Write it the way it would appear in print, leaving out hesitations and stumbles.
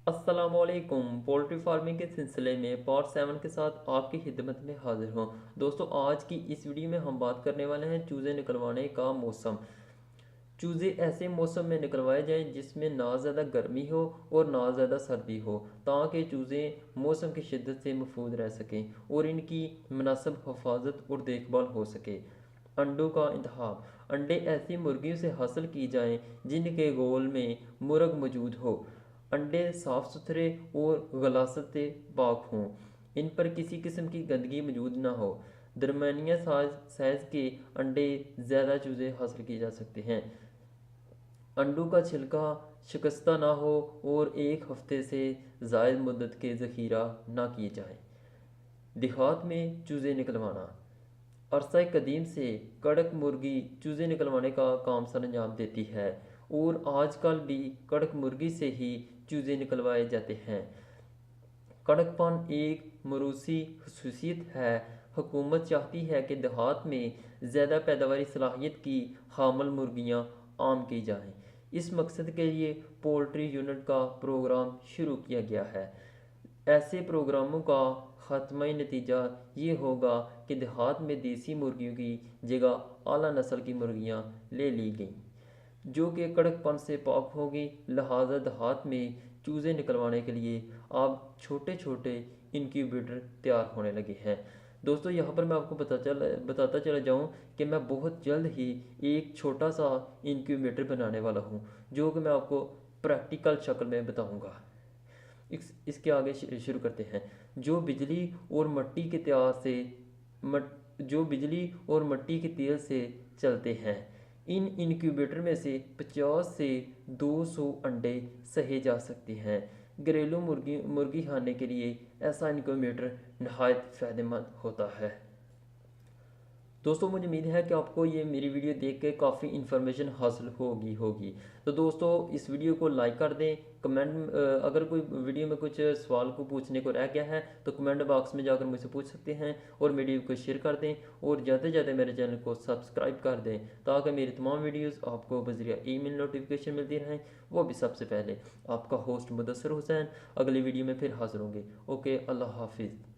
अस्सलाम वालेकुम। Poultry farming के सिलसिले में पार्ट 7 के साथ आपकी खिदमत में हाजिर हूँ। दोस्तों, आज की इस वीडियो में हम बात करने वाले हैं चूज़े निकलवाने का मौसम। चूज़े ऐसे मौसम में निकलवाए जाएं जिसमें ना ज़्यादा गर्मी हो और ना ज़्यादा सर्दी हो, ताकि चूज़े मौसम की शिद्दत से महफूज रह सकें और इनकी मुनासिब हिफाजत और देखभाल हो सके। अंडों का इंतखाब। अंडे ऐसी मुर्गियों से हासिल की जाएं जिनके गोल में मुर्ग मौजूद हो। अंडे साफ़ सुथरे और गलासत से पाक हों। इन पर किसी किस्म की गंदगी मौजूद ना हो। दरमियानी साइज़ के अंडे ज़्यादा चूज़े हासिल किए जा सकते हैं। अंडों का छिलका शिकस्ता ना हो और एक हफ्ते से ज़ायद मुद्दत के ज़ख़ीरा ना किए जाएं। देहात में चूज़े निकलवाना। अरसा कदीम से कड़क मुर्गी चूज़े निकलवाने का काम सर अंजाम देती है और आजकल भी कड़क मुर्गी से ही चूज़े निकलवाए जाते हैं। कड़कपन एक मरूसी खसूसियत है। हुकूमत चाहती है कि देहात में ज़्यादा पैदावारी सलाहियत की हामल मुर्गियाँ आम की जाएँ। इस मकसद के लिए पोल्ट्री यूनिट का प्रोग्राम शुरू किया गया है। ऐसे प्रोग्रामों का ख़ात्मी नतीजा ये होगा कि देहात में देसी मुर्गियों की जगह आला नस्ल की मुर्गियाँ ले ली गईं जो कि कड़कपन से पाक होगी। लिहाजा देहात में चूज़े निकलवाने के लिए अब छोटे छोटे इनक्यूबेटर तैयार होने लगे हैं। दोस्तों, यहाँ पर मैं आपको बताता चला जाऊँ कि मैं बहुत जल्द ही एक छोटा सा इनक्यूबेटर बनाने वाला हूँ, जो कि मैं आपको प्रैक्टिकल शक्ल में बताऊँगा। इसके आगे शुरू करते हैं। जो बिजली और मट्टी के त्यार से मट जो बिजली और मट्टी के तेल से चलते हैं। इन इनक्यूबेटर में से 50 से 200 अंडे सहे जा सकते हैं। घरेलू मुर्गी खाने के लिए ऐसा इनक्यूबेटर नहायत फ़ायदेमंद होता है। दोस्तों, मुझे उम्मीद है कि आपको ये मेरी वीडियो देख के काफ़ी इन्फॉर्मेशन हासिल होगी। तो दोस्तों, इस वीडियो को लाइक कर दें। अगर कोई वीडियो में कुछ सवाल को पूछने को रह गया है तो कमेंट बॉक्स में जाकर मुझसे पूछ सकते हैं और वीडियो को शेयर कर दें और ज़्यादा से ज़्यादा मेरे चैनल को सब्सक्राइब कर दें ताकि मेरी तमाम वीडियोज़ आपको बज़रिया ईमेल नोटिफिकेशन मिलती रहें, वो भी सबसे पहले। आपका होस्ट मुदस्सर हुसैन। अगली वीडियो में फिर हाज़िर होंगे। ओके, अल्लाह हाफिज़।